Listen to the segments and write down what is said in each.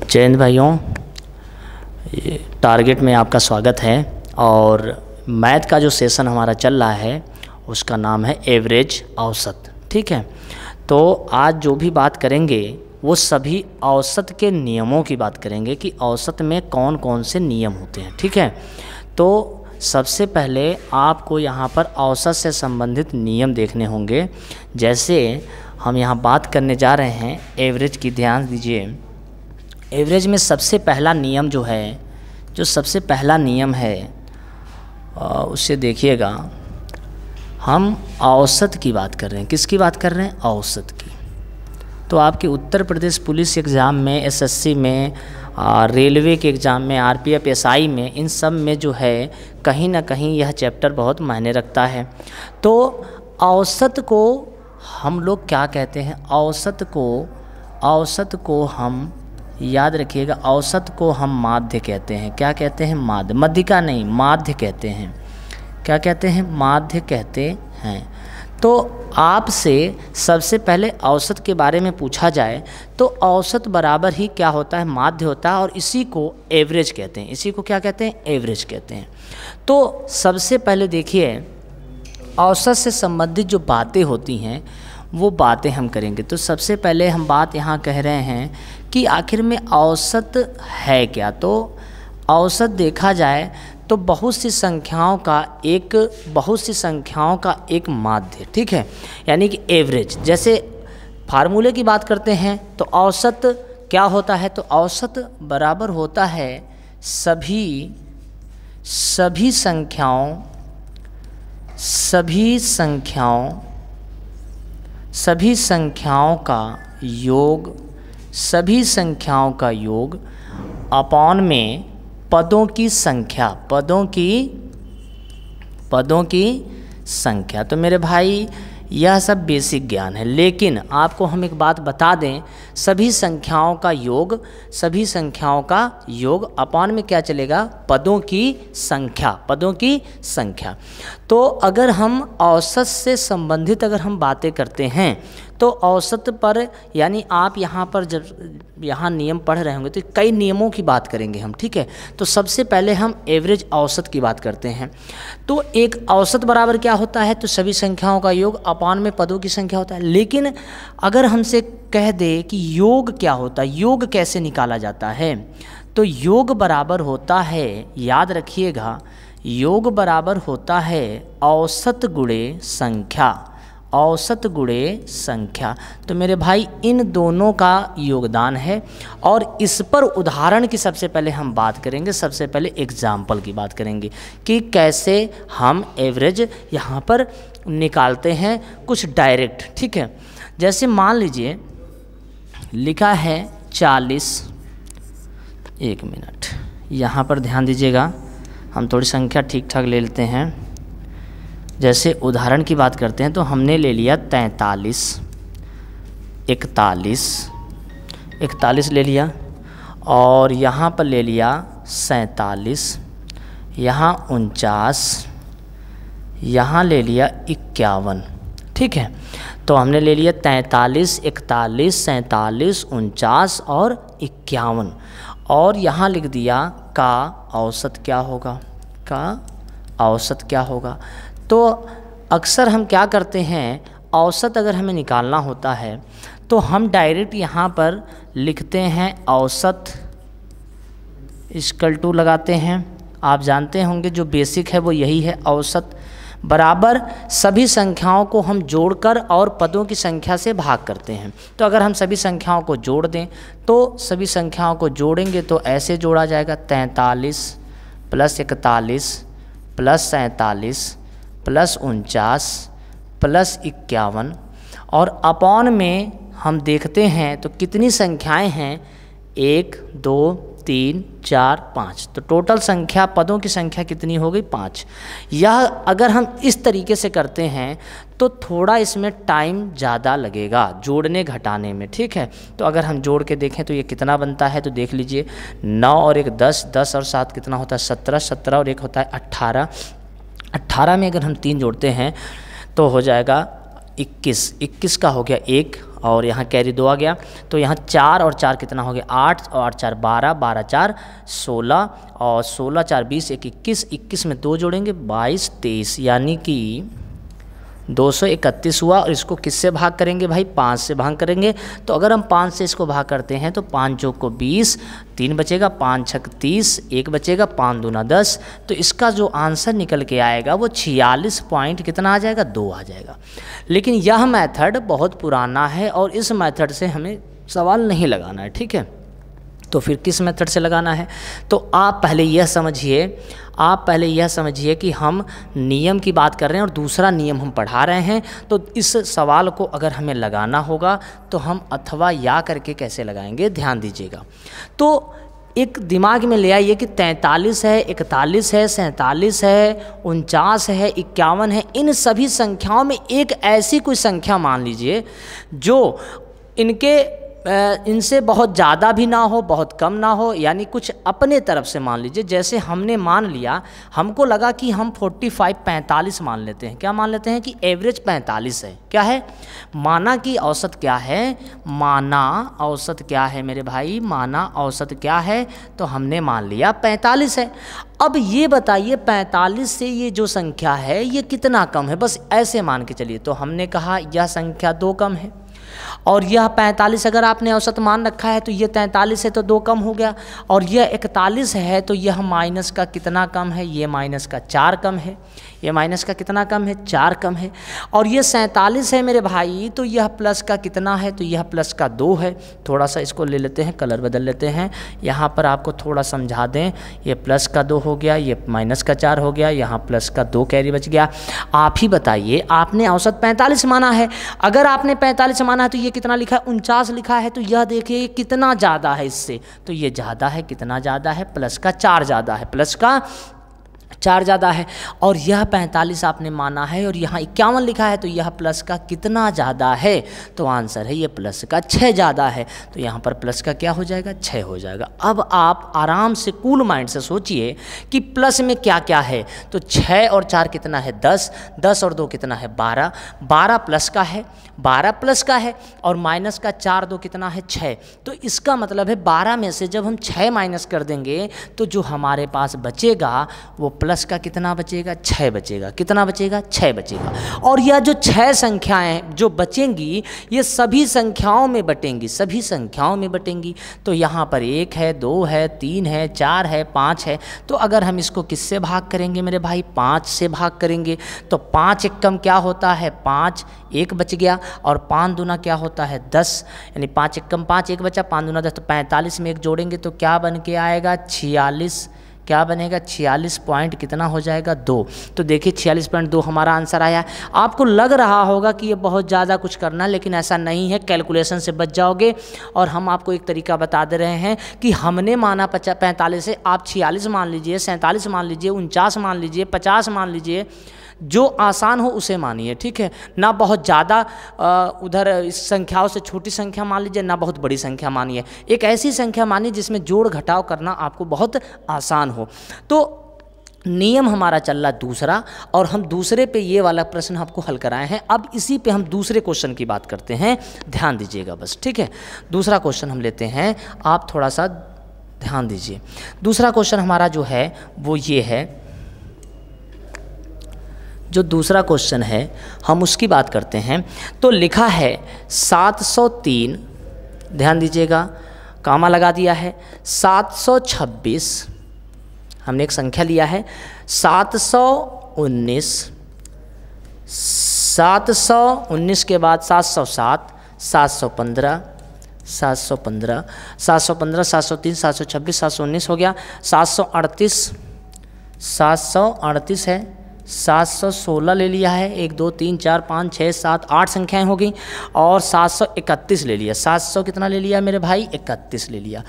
जय हिंद भाइयों, ये टारगेट में आपका स्वागत है। और मैथ का जो सेशन हमारा चल रहा है उसका नाम है एवरेज, औसत। ठीक है, तो आज जो भी बात करेंगे वो सभी औसत के नियमों की बात करेंगे कि औसत में कौन कौन से नियम होते हैं। ठीक है, तो सबसे पहले आपको यहाँ पर औसत से संबंधित नियम देखने होंगे। जैसे हम यहाँ बात करने जा रहे हैं एवरेज की, ध्यान दीजिए। एवरेज में सबसे पहला नियम जो है, सबसे पहला नियम है उससे देखिएगा, हम औसत की बात कर रहे हैं। किसकी बात कर रहे हैं? औसत की। तो आपके उत्तर प्रदेश पुलिस एग्ज़ाम में, एसएससी में, रेलवे के एग्ज़ाम में, आरपीएफ, एसआई में, इन सब में जो है कहीं ना कहीं यह चैप्टर बहुत मायने रखता है। तो औसत को हम लोग क्या कहते हैं? औसत को हम याद रखिएगा, औसत को हम माध्य कहते हैं। क्या कहते हैं? माध्य। मध्यिका नहीं, माध्य कहते हैं। क्या कहते हैं? माध्य कहते हैं। तो आपसे सबसे पहले औसत के बारे में पूछा जाए तो औसत बराबर ही क्या होता है? माध्य होता है, और इसी को एवरेज कहते हैं। इसी को क्या कहते हैं? एवरेज कहते हैं। तो सबसे पहले देखिए, औसत से संबंधित जो बातें होती हैं वो बातें हम करेंगे। तो सबसे पहले हम बात यहाँ कह रहे हैं कि आखिर में औसत है क्या। तो औसत देखा जाए तो बहुत सी संख्याओं का एक माध्य। ठीक है, यानी कि एवरेज। जैसे फार्मूले की बात करते हैं तो औसत क्या होता है? तो औसत बराबर होता है सभी संख्याओं का योग अपॉन में पदों की संख्या। तो मेरे भाई यह सब बेसिक ज्ञान है, लेकिन आपको हम एक बात बता दें, सभी संख्याओं का योग अपॉन में क्या चलेगा? पदों की संख्या। तो अगर हम औसत से संबंधित हम बातें करते हैं तो औसत पर, यानी आप यहाँ पर जब यहाँ नियम पढ़ रहे होंगे तो कई नियमों की बात करेंगे हम। ठीक है, तो सबसे पहले हम एवरेज औसत की बात करते हैं। तो एक औसत बराबर क्या होता है? तो सभी संख्याओं का योग अपॉन में पदों की संख्या होता है। लेकिन अगर हमसे कह दे कि योग क्या होता है, योग कैसे निकाला जाता है, तो योग बराबर होता है, याद रखिएगा, योग बराबर होता है औसत गुणे संख्या। तो मेरे भाई इन दोनों का योगदान है, और इस पर उदाहरण की सबसे पहले हम बात करेंगे। सबसे पहले एग्जाम्पल की बात करेंगे कि कैसे हम एवरेज यहाँ पर निकालते हैं, कुछ डायरेक्ट। ठीक है, जैसे मान लीजिए लिखा है 40। एक मिनट, यहाँ पर ध्यान दीजिएगा, हम थोड़ी संख्या ठीक ठाक ले लेते हैं। जैसे उदाहरण की बात करते हैं तो हमने ले लिया 43, 41 ले लिया, और यहाँ पर ले लिया 47, यहाँ 49, यहाँ ले लिया 51। ठीक है, तो हमने ले लिया 43, 41, 47, 49 और 51, और यहाँ लिख दिया का औसत क्या होगा। तो अक्सर हम क्या करते हैं, औसत अगर हमें निकालना होता है तो हम डायरेक्ट यहाँ पर लिखते हैं औसत इक्वल टू लगाते हैं। आप जानते होंगे जो बेसिक है वो यही है, औसत बराबर सभी संख्याओं को हम जोड़कर और पदों की संख्या से भाग करते हैं। तो अगर हम सभी संख्याओं को जोड़ दें तो सभी संख्याओं को जोड़ेंगे तो ऐसे जोड़ा जाएगा 43 + 41 + 47 + 49 + 51, और अपॉन में हम देखते हैं तो कितनी संख्याएं हैं? 1, 2, 3, 4, 5। तो टोटल संख्या, पदों की संख्या कितनी हो गई? 5। यह अगर हम इस तरीके से करते हैं तो थोड़ा इसमें टाइम ज़्यादा लगेगा जोड़ने घटाने में। ठीक है, तो अगर हम जोड़ के देखें तो ये कितना बनता है, तो देख लीजिए 9 और 1 10, 10 और 7 कितना होता है? 17, 17 और 1 होता है 18। 18 में अगर हम 3 जोड़ते हैं तो हो जाएगा 21, 21 का हो गया 1 और यहाँ कैरी 2 आ गया, तो यहाँ 4 और 4 कितना हो गया 8 और 8 4 12, 12 4 16 और 16 4 20, 1 21, 21 में 2 जोड़ेंगे 22 23, यानी कि 231 हुआ। और इसको किससे भाग करेंगे भाई, 5 से भाग करेंगे। तो अगर हम 5 से इसको भाग करते हैं तो 5 जोग को 20, 3 बचेगा, 5 छक 30, 1 बचेगा, 5 दूना 10। तो इसका जो आंसर निकल के आएगा वो 46 पॉइंट कितना आ जाएगा, 2 आ जाएगा। लेकिन यह मेथड बहुत पुराना है और इस मेथड से हमें सवाल नहीं लगाना है, ठीक है। तो फिर किस मेथड से लगाना है, तो आप पहले यह समझिए कि हम नियम की बात कर रहे हैं और दूसरा नियम हम पढ़ा रहे हैं। तो इस सवाल को अगर हमें लगाना होगा तो हम अथवा या करके कैसे लगाएंगे, ध्यान दीजिएगा। तो एक दिमाग में ले आइए कि 43 है, 41 है, 47 है, 49 है, 51 है। इन सभी संख्याओं में एक ऐसी कोई संख्या मान लीजिए जो इनसे बहुत ज़्यादा भी ना हो, बहुत कम ना हो, यानी कुछ अपने तरफ से मान लीजिए। जैसे हमने मान लिया, हमको लगा कि हम 45 मान लेते हैं। क्या मान लेते हैं कि एवरेज 45 है। क्या है, माना की औसत क्या है, माना औसत क्या है मेरे भाई, माना औसत क्या है, तो हमने मान लिया 45 है। अब ये बताइए 45 से ये जो संख्या है ये कितना कम है, बस ऐसे मान के चलिए। तो हमने कहा यह संख्या 2 कम है और यह 45 अगर आपने औसत मान रखा है तो ये 43 है तो 2 कम हो गया, और यह 41 है तो यह माइनस का कितना कम है, ये माइनस का 4 कम है। ये माइनस का कितना कम है, 4 कम है। और ये 47 है मेरे भाई, तो यह प्लस का कितना है, तो यह प्लस का 2 है। थोड़ा सा इसको ले लेते हैं, कलर बदल लेते हैं, यहाँ पर आपको थोड़ा समझा दें। ये प्लस का 2 हो गया, ये माइनस का 4 हो गया, यहाँ प्लस का 2 कैरी बच गया। आप ही बताइए, आपने औसत 45 माना है, अगर आपने 45 माना है तो ये कितना लिखा है, 49 लिखा है। तो यह देखिए कितना ज़्यादा है इससे, तो ये ज़्यादा है, कितना ज़्यादा है, प्लस का 4 ज़्यादा है, प्लस का 4 ज़्यादा है। और यह 45 आपने माना है और यहाँ 51 लिखा है, तो यह प्लस का कितना ज़्यादा है, तो आंसर है ये प्लस का 6 ज़्यादा है। तो यहाँ पर प्लस का क्या हो जाएगा, 6 हो जाएगा। अब आप आराम से कूल माइंड से सोचिए कि प्लस में क्या क्या है। तो 6 और 4 कितना है, 10, 10 और 2 कितना है, 12, 12 प्लस का है, 12 प्लस का है, और माइनस का 4 2 कितना है, 6। तो इसका मतलब है 12 में से जब हम 6 माइनस कर देंगे तो जो हमारे पास बचेगा वो प्लस का कितना बचेगा, 6 बचेगा। कितना बचेगा, 6 बचेगा। और यह जो 6 संख्याएं जो बचेंगी ये सभी संख्याओं में बटेंगी, सभी संख्याओं में बटेंगी। तो यहाँ पर 1 है, 2 है, 3 है, 4 है, 5 है। तो अगर हम इसको किससे भाग करेंगे मेरे भाई, 5 से भाग करेंगे। तो 5 एक कम क्या होता है, 5, 1 बच गया, और 5 दूना क्या होता है, 10, यानी 5 एक कम 5, 1 बचा, 5 दूना 10। तो 45 में 1 जोड़ेंगे तो क्या बन के आएगा, 46। क्या बनेगा, 46 पॉइंट कितना हो जाएगा, 2। तो देखिए 46.2 हमारा आंसर आया। आपको लग रहा होगा कि ये बहुत ज़्यादा कुछ करना है, लेकिन ऐसा नहीं है, कैलकुलेशन से बच जाओगे। और हम आपको एक तरीका बता दे रहे हैं कि हमने माना 45 से, आप 46 मान लीजिए, 47 मान लीजिए, 49 मान लीजिए, 50 मान लीजिए, जो आसान हो उसे मानिए, ठीक है ना। बहुत ज़्यादा उधर इस संख्याओं से छोटी संख्या मान लीजिए, ना बहुत बड़ी संख्या मानिए। एक ऐसी संख्या मानिए जिसमें जोड़ घटाव करना आपको बहुत आसान हो। तो नियम हमारा चल रहा दूसरा, और हम दूसरे पे ये वाला प्रश्न आपको हल कराए हैं। अब इसी पे हम दूसरे क्वेश्चन की बात करते हैं, ध्यान दीजिएगा बस, ठीक है। दूसरा क्वेश्चन हम लेते हैं, आप थोड़ा सा ध्यान दीजिए। दूसरा क्वेश्चन हमारा जो है वो ये है, जो दूसरा क्वेश्चन है हम उसकी बात करते हैं। तो लिखा है 703, ध्यान दीजिएगा, कामा लगा दिया है, 726, हमने एक संख्या लिया है, 719, 719 के बाद 707, 715, 715, 715, 703, 726, 719 हो गया, 738, 738 है, 716 ले लिया है, 1 2 3 4 5 6 7 8 संख्याएं हो गई, और 731 ले लिया। 700 कितना ले लिया मेरे भाई, 31 ले लिया।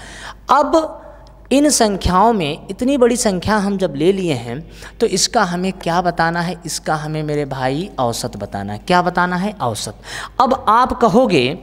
अब इन संख्याओं में इतनी बड़ी संख्या हम जब ले लिए हैं तो इसका हमें क्या बताना है, इसका हमें मेरे भाई औसत बताना है। क्या बताना है, औसत। अब आप कहोगे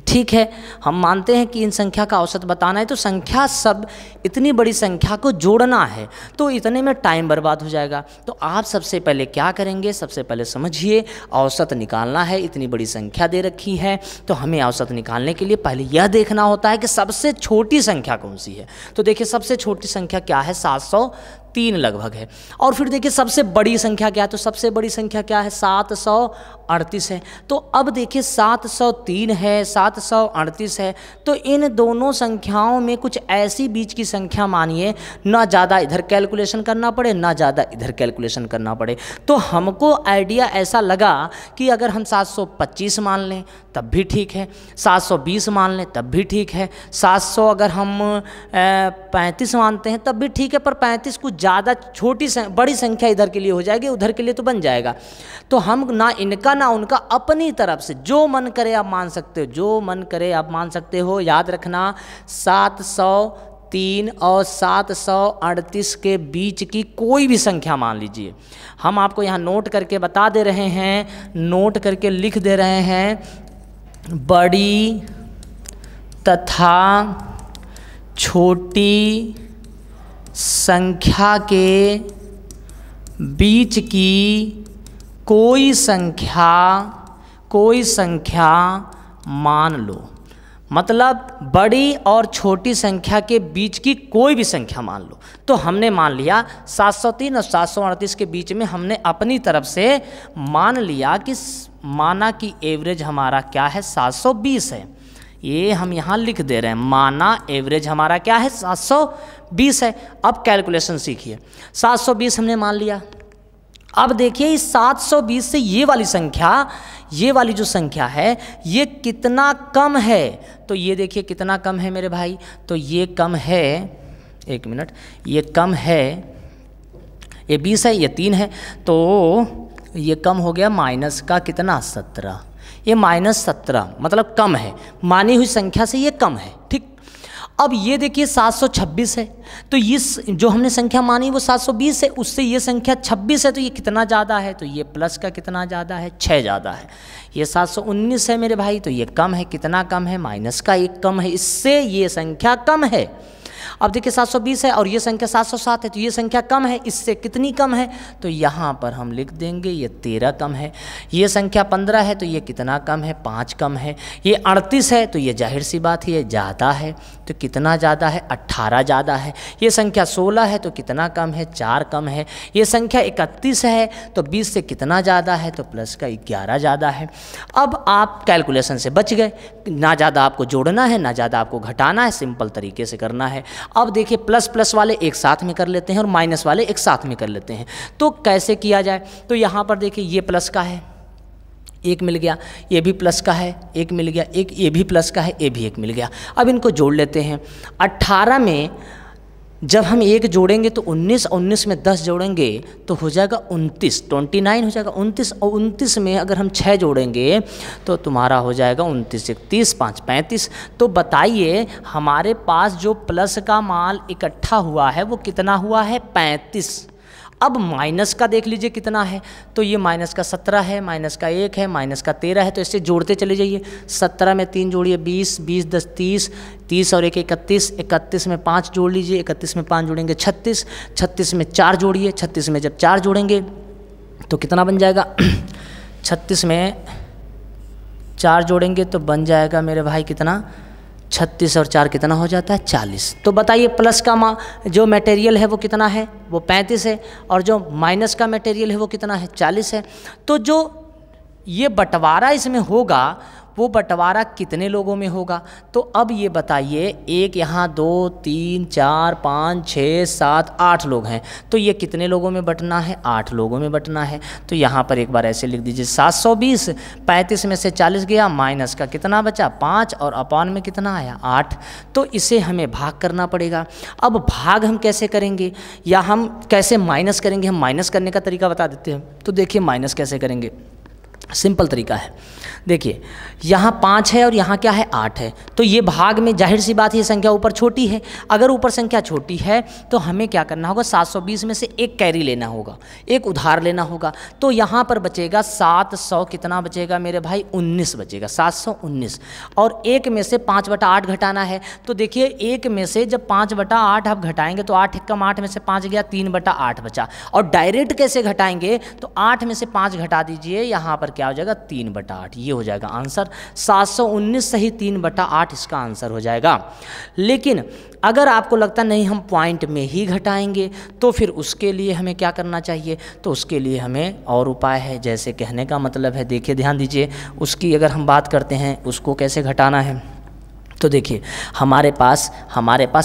ठीक है, हम मानते हैं कि इन संख्या का औसत बताना है, तो संख्या सब इतनी बड़ी संख्या को जोड़ना है, तो इतने में टाइम बर्बाद हो जाएगा। तो आप सबसे पहले क्या करेंगे, सबसे पहले समझिए औसत निकालना है। इतनी बड़ी संख्या दे रखी है, तो हमें औसत निकालने के लिए पहले यह देखना होता है कि सबसे छोटी संख्या कौन सी है। तो देखिए सबसे छोटी संख्या क्या है, 703 लगभग है। और फिर देखिए सबसे बड़ी संख्या क्या है, तो सबसे बड़ी संख्या क्या है, 738 है। तो अब देखिए 703 है, 738 है, तो इन दोनों संख्याओं में कुछ ऐसी बीच की संख्या मानिए, ना ज़्यादा इधर कैलकुलेशन करना पड़े ना ज़्यादा इधर कैलकुलेशन करना पड़े। तो हमको आइडिया ऐसा लगा कि अगर हम 725 मान लें तब भी ठीक है, 720 मान लें तब भी ठीक है, 700 अगर हम 35 मानते हैं तब भी ठीक है, पर 35 कुछ ज़्यादा बड़ी संख्या इधर के लिए हो जाएगी, उधर के लिए तो बन जाएगा। तो हम ना इनका ना उनका, अपनी तरफ से जो मन करे आप मान सकते हो, जो मन करे आप मान सकते हो। याद रखना 703 और 738 के बीच की कोई भी संख्या मान लीजिए। हम आपको यहाँ नोट करके बता दे रहे हैं, नोट करके लिख दे रहे हैं, बड़ी तथा छोटी संख्या के बीच की कोई संख्या मान लो। मतलब बड़ी और छोटी संख्या के बीच की कोई भी संख्या मान लो। तो हमने मान लिया 703 और 738 के बीच में हमने अपनी तरफ से मान लिया कि माना कि एवरेज हमारा क्या है, 720 है। ये हम यहाँ लिख दे रहे हैं, माना एवरेज हमारा क्या है, 720 है। अब कैलकुलेशन सीखिए, 720 हमने मान लिया। अब देखिए इस 720 से ये वाली जो संख्या है ये कितना कम है। तो ये देखिए कितना कम है मेरे भाई, तो ये कम है, एक मिनट, ये कम है, ये 20 है, ये 3 है, तो ये कम हो गया माइनस का कितना, 17। ये -17 मतलब कम है, मानी हुई संख्या से ये कम है, ठीक। अब ये देखिए 726 है, तो ये जो हमने संख्या मानी वो 720 है, उससे ये संख्या 26 है, तो ये कितना ज़्यादा है, तो ये प्लस का कितना ज़्यादा है, 6 ज़्यादा है। ये 719 है मेरे भाई, तो ये कम है, कितना कम है, माइनस का 1 कम है, इससे ये संख्या कम है। अब देखिए 720 है और ये संख्या 707 है, तो ये संख्या कम है, इससे कितनी कम है, तो यहाँ पर हम लिख देंगे ये 13 कम है। ये संख्या 15 है, तो ये कितना कम है, 5 कम है। ये 38 है, तो ये जाहिर सी बात है ये ज़्यादा है, तो कितना ज़्यादा है, 18 ज़्यादा है। ये संख्या 16 है, तो कितना कम है, 4 कम है। ये संख्या 31 है, तो 20 से कितना ज़्यादा है, तो प्लस का 11 ज़्यादा है। अब आप कैलकुलेशन से बच गए, ना ज़्यादा आपको जोड़ना है ना ज़्यादा आपको घटाना है, सिंपल तरीके से करना है। अब देखिए प्लस प्लस वाले एक साथ में कर लेते हैं और माइनस वाले एक साथ में कर लेते हैं। तो कैसे किया जाए, तो यहाँ पर देखिए ये प्लस का है, एक मिल गया, ये भी प्लस का है, एक मिल गया, एक ये भी प्लस का है, ये भी एक मिल गया। अब इनको जोड़ लेते हैं। 18 में जब हम एक जोड़ेंगे तो 19, 19 में 10 जोड़ेंगे तो हो जाएगा 29, 29 हो जाएगा 29, और 29 में अगर हम 6 जोड़ेंगे तो तुम्हारा हो जाएगा 29, 30, 5, 35। तो बताइए हमारे पास जो प्लस का माल इकट्ठा हुआ है वो कितना हुआ है, 35। अब माइनस का देख लीजिए कितना है, तो ये माइनस का 17 है, माइनस का 1 है, माइनस का 13 है, तो इससे जोड़ते चले जाइए। 17 में 3 जोड़िए 20, 20 10 30, 30 और 1 31, 31 में 5 जोड़ लीजिए, 31 में 5 जोड़ेंगे 36, 36 में 4 जोड़िए, 36 में जब 4 जोड़ेंगे तो कितना बन जाएगा 36 में 4 जोड़ेंगे तो बन जाएगा मेरे भाई कितना, 36 और 4 कितना हो जाता है, 40। तो बताइए प्लस का जो मटेरियल है वो कितना है, वो 35 है, और जो माइनस का मटेरियल है वो कितना है, 40 है। तो जो ये बंटवारा इसमें होगा वो बंटवारा कितने लोगों में होगा, तो अब ये बताइए, एक यहाँ 2 3 4 5 6 7 8 लोग हैं, तो ये कितने लोगों में बंटना है, 8 लोगों में बंटना है। तो यहाँ पर एक बार ऐसे लिख दीजिए 720, 35 में से 40 गया, माइनस का कितना बचा 5 और अपॉन में कितना आया 8। तो इसे हमें भाग करना पड़ेगा। अब भाग हम कैसे करेंगे या हम कैसे माइनस करेंगे, हम माइनस करने का तरीका बता देते हैं। तो देखिए माइनस कैसे करेंगे, सिंपल तरीका है। देखिए यहाँ 5 है और यहाँ क्या है 8 है, तो ये भाग में जाहिर सी बात है ये संख्या ऊपर छोटी है। अगर ऊपर संख्या छोटी है तो हमें क्या करना होगा, 720 में से एक कैरी लेना होगा, एक उधार लेना होगा। तो यहाँ पर बचेगा 700, कितना बचेगा मेरे भाई 19 बचेगा, 719। और एक में से 5/8 घटाना है। तो देखिए एक में से जब 5/8 आप घटाएंगे तो 8 कम 8 में से 5 गया, 3/8 बचा। और डायरेक्ट कैसे घटाएंगे, तो 8 में से 5 घटा दीजिए, यहाँ पर क्या हो जाएगा 3/8, ये हो जाएगा आंसर। 719 सही 3/8 इसका आंसर हो जाएगा। लेकिन अगर आपको लगता नहीं हम पॉइंट में ही घटाएंगे तो फिर उसके लिए हमें क्या करना चाहिए, तो उसके लिए हमें और उपाय है। जैसे कहने का मतलब है, देखिए ध्यान दीजिए, उसकी अगर हम बात करते हैं उसको कैसे घटाना है, तो देखिए हमारे पास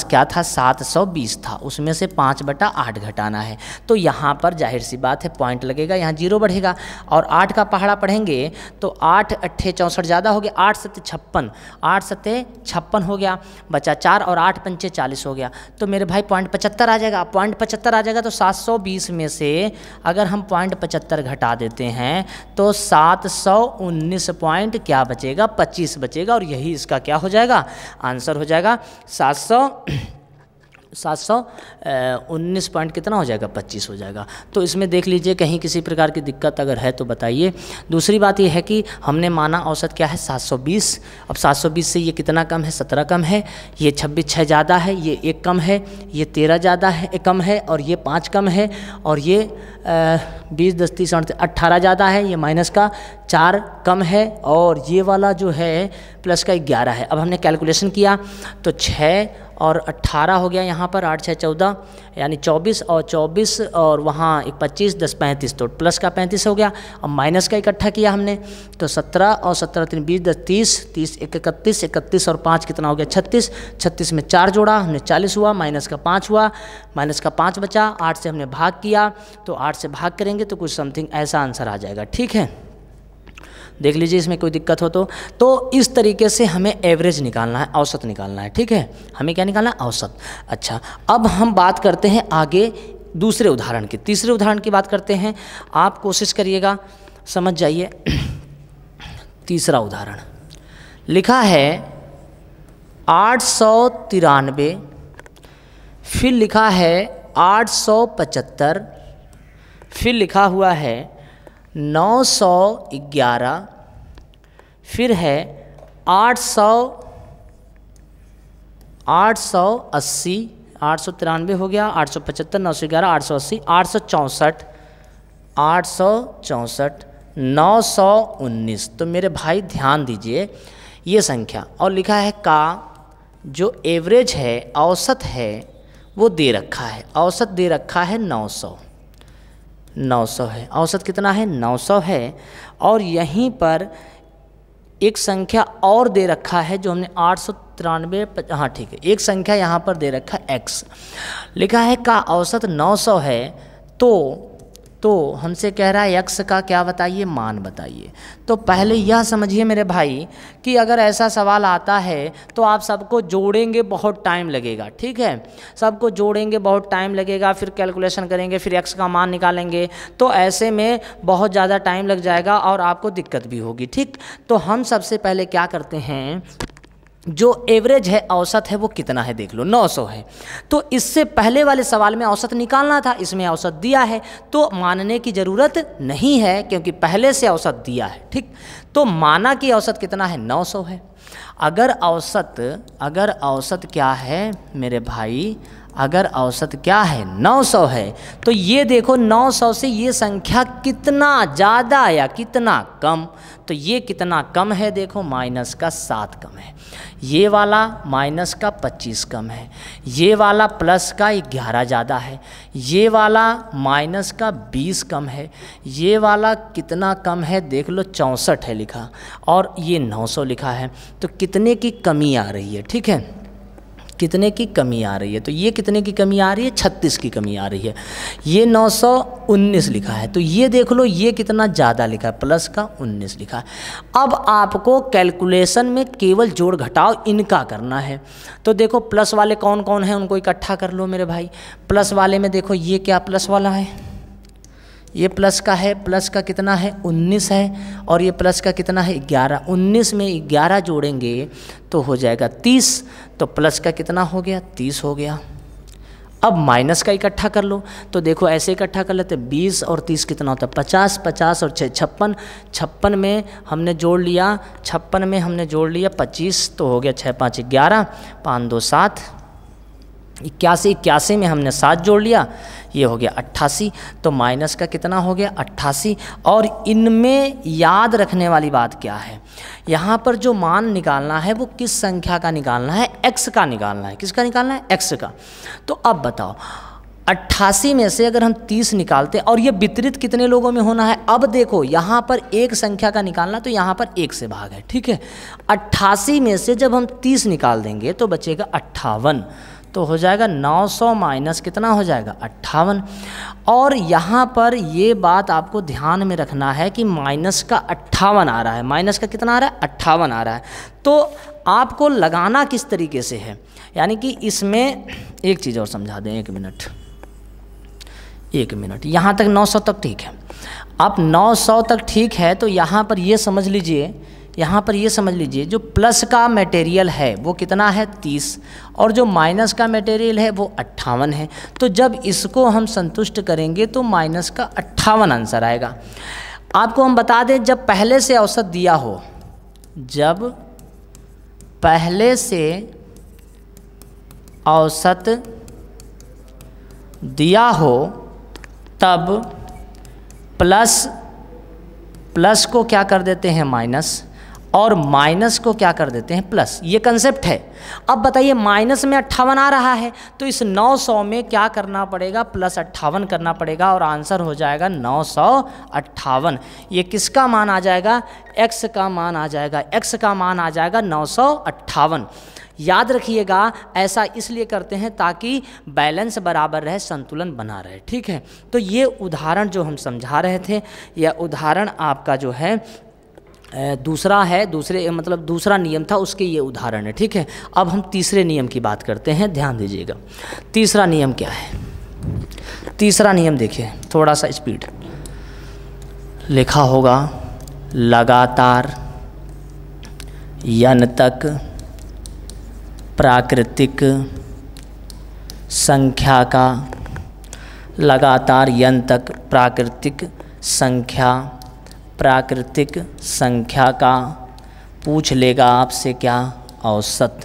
क्या था, 720 था, उसमें से 5/8 घटाना है। तो यहाँ पर जाहिर सी बात है पॉइंट लगेगा, यहाँ 0 बढ़ेगा। और 8 का पहाड़ा पढ़ेंगे तो 8 8 64 ज़्यादा हो गया, 8 7 56, 8 7 56 हो गया, बचा 4 और 8 5 40 हो गया। तो मेरे भाई पॉइंट 75 आ जाएगा। पॉइंट 75 आ जाएगा तो 720 में से अगर हम पॉइंट 75 घटा देते हैं तो 719 पॉइंट क्या बचेगा, 25 बचेगा। और यही इसका क्या हो जाएगा, आंसर हो जाएगा। 719 पॉइंट कितना हो जाएगा, 25 हो जाएगा। तो इसमें देख लीजिए कहीं किसी प्रकार की दिक्कत अगर है तो बताइए। दूसरी बात ये है कि हमने माना औसत क्या है 720। अब 720 से ये कितना कम है, 17 कम है, ये 26 6 ज़्यादा है, ये 1 कम है, ये 13 ज़्यादा है, 1 कम है, और ये 5 कम है, और ये 20 10 30 18 ज़्यादा है, ये माइनस का 4 कम है, और ये वाला जो है प्लस का 11 है। अब हमने कैलकुलेशन किया तो 6 और 18 हो गया, यहाँ पर 8 6 14 यानी 24, और 24 और वहाँ एक 25 10 35, तो प्लस का 35 हो गया। अब माइनस का इकट्ठा किया हमने तो 17 और 17 3 20 10 30 30 1 31 31 और 5 कितना हो गया 36, 36 में 4 जोड़ा हमने 40 हुआ, माइनस का 5 हुआ, माइनस का 5 बचा। 8 से हमने भाग किया तो 8 से भाग करेंगे तो कुछ समथिंग ऐसा आंसर आ जाएगा। ठीक है, देख लीजिए इसमें कोई दिक्कत हो तो इस तरीके से हमें एवरेज निकालना है, औसत निकालना है। ठीक है, हमें क्या निकालना है, औसत। अच्छा, अब हम बात करते हैं आगे दूसरे उदाहरण की, तीसरे उदाहरण की बात करते हैं। आप कोशिश करिएगा, समझ जाइए। तीसरा उदाहरण लिखा है 893, फिर लिखा है 875, फिर लिखा हुआ है 911, फिर है 880, 893 हो गया, 875 911 880 864 864 919। तो मेरे भाई ध्यान दीजिए ये संख्या, और लिखा है का जो एवरेज है, औसत है, वो दे रखा है। औसत दे रखा है 900 है। औसत कितना है, 900 है। और यहीं पर एक संख्या और दे रखा है जो हमने 893, हाँ ठीक है, एक संख्या यहाँ पर दे रखा है x, लिखा है का औसत 900 है। तो हमसे कह रहा है x का क्या बताइए, मान बताइए। तो पहले यह समझिए मेरे भाई कि अगर ऐसा सवाल आता है तो आप सबको जोड़ेंगे, बहुत टाइम लगेगा। ठीक है, सबको जोड़ेंगे, बहुत टाइम लगेगा, फिर कैलकुलेशन करेंगे, फिर x का मान निकालेंगे, तो ऐसे में बहुत ज़्यादा टाइम लग जाएगा और आपको दिक्कत भी होगी। ठीक, तो हम सबसे पहले क्या करते हैं, जो एवरेज है, औसत है, वो कितना है देख लो, 900 है। तो इससे पहले वाले सवाल में औसत निकालना था, इसमें औसत दिया है तो मानने की ज़रूरत नहीं है क्योंकि पहले से औसत दिया है। ठीक, तो माना कि औसत कितना है, 900 है। अगर औसत क्या है मेरे भाई, अगर औसत क्या है, 900 है, तो ये देखो 900 से ये संख्या कितना ज़्यादा या कितना कम, तो ये कितना कम है देखो, माइनस का 7 कम है, ये वाला माइनस का 25 कम है, ये वाला प्लस का 11 ज़्यादा है, ये वाला माइनस का 20 कम है, ये वाला कितना कम है देख लो, 64 है लिखा, और ये 900 लिखा है। तो कितने की कमी आ रही है, ठीक है, कितने की कमी आ रही है, तो ये कितने की कमी आ रही है, 36 की कमी आ रही है। ये 919 लिखा है, तो ये देख लो ये कितना ज़्यादा लिखा है, प्लस का 19 लिखा है। अब आपको कैलकुलेशन में केवल जोड़ घटाव इनका करना है। तो देखो प्लस वाले कौन कौन हैं उनको इकट्ठा कर लो मेरे भाई। प्लस वाले में देखो ये क्या प्लस वाला है, ये प्लस का है, प्लस का कितना है 19 है, और ये प्लस का कितना है 11। 19 में 11 जोड़ेंगे तो हो जाएगा 30, तो प्लस का कितना हो गया 30 हो गया। अब माइनस का इकट्ठा कर लो, तो देखो ऐसे इकट्ठा कर लेते, 20 और 30 कितना होता है 50, 50 और 6 56, 56 में हमने जोड़ लिया, 56 में हमने जोड़ लिया 25, तो हो गया 6 5 11, 5 2 7, 81, 81 में हमने 7 जोड़ लिया, ये हो गया 88, तो माइनस का कितना हो गया 88। और इनमें याद रखने वाली बात क्या है, यहाँ पर जो मान निकालना है वो किस संख्या का निकालना है, x का निकालना है। किसका निकालना है, x का। तो अब बताओ 88 में से अगर हम 30 निकालते, और ये वितरित कितने लोगों में होना है, अब देखो यहाँ पर एक संख्या का निकालना, तो यहाँ पर 1 से भाग है, ठीक है। 88 में से जब हम 30 निकाल देंगे तो बचेगा 58, तो हो जाएगा 900 माइनस कितना हो जाएगा 58। और यहाँ पर ये बात आपको ध्यान में रखना है कि माइनस का 58 आ रहा है, माइनस का कितना आ रहा है 58 आ रहा है। तो आपको लगाना किस तरीके से है, यानी कि इसमें एक चीज़ और समझा दें, 1 मिनट, यहाँ तक 900 तक ठीक है। अब 900 तक ठीक है, तो यहाँ पर ये समझ लीजिए, यहाँ पर ये समझ लीजिए जो प्लस का मटेरियल है वो कितना है 30, और जो माइनस का मटेरियल है वो 58 है। तो जब इसको हम संतुष्ट करेंगे तो माइनस का 58 आंसर आएगा। आपको हम बता दें, जब पहले से औसत दिया हो, जब पहले से औसत दिया हो तब प्लस को क्या कर देते हैं माइनस, और माइनस को क्या कर देते हैं प्लस। ये कंसेप्ट है। अब बताइए माइनस में 58 आ रहा है, तो इस 900 में क्या करना पड़ेगा, प्लस 58 करना पड़ेगा, और आंसर हो जाएगा 958। ये किसका मान आ जाएगा, x का मान आ जाएगा, x का मान आ जाएगा 958। याद रखिएगा, ऐसा इसलिए करते हैं ताकि बैलेंस बराबर रहे, संतुलन बना रहे, ठीक है। तो ये उदाहरण जो हम समझा रहे थे, यह उदाहरण आपका जो है दूसरा है, दूसरा नियम था, उसके ये उदाहरण है, ठीक है। अब हम तीसरे नियम की बात करते हैं, ध्यान दीजिएगा। तीसरा नियम क्या है, तीसरा नियम देखिए, थोड़ा सा स्पीड लिखा होगा, लगातार n तक प्राकृतिक संख्या का, लगातार n तक प्राकृतिक संख्या का पूछ लेगा आपसे क्या, औसत।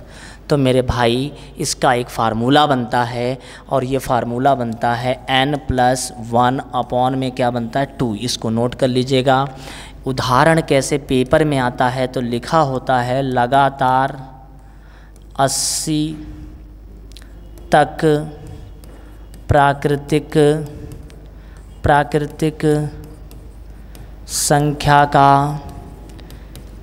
तो मेरे भाई इसका एक फार्मूला बनता है, और ये फार्मूला बनता है n+1 अपॉन में क्या बनता है 2। इसको नोट कर लीजिएगा। उदाहरण कैसे पेपर में आता है, तो लिखा होता है लगातार 80 तक प्राकृतिक संख्या का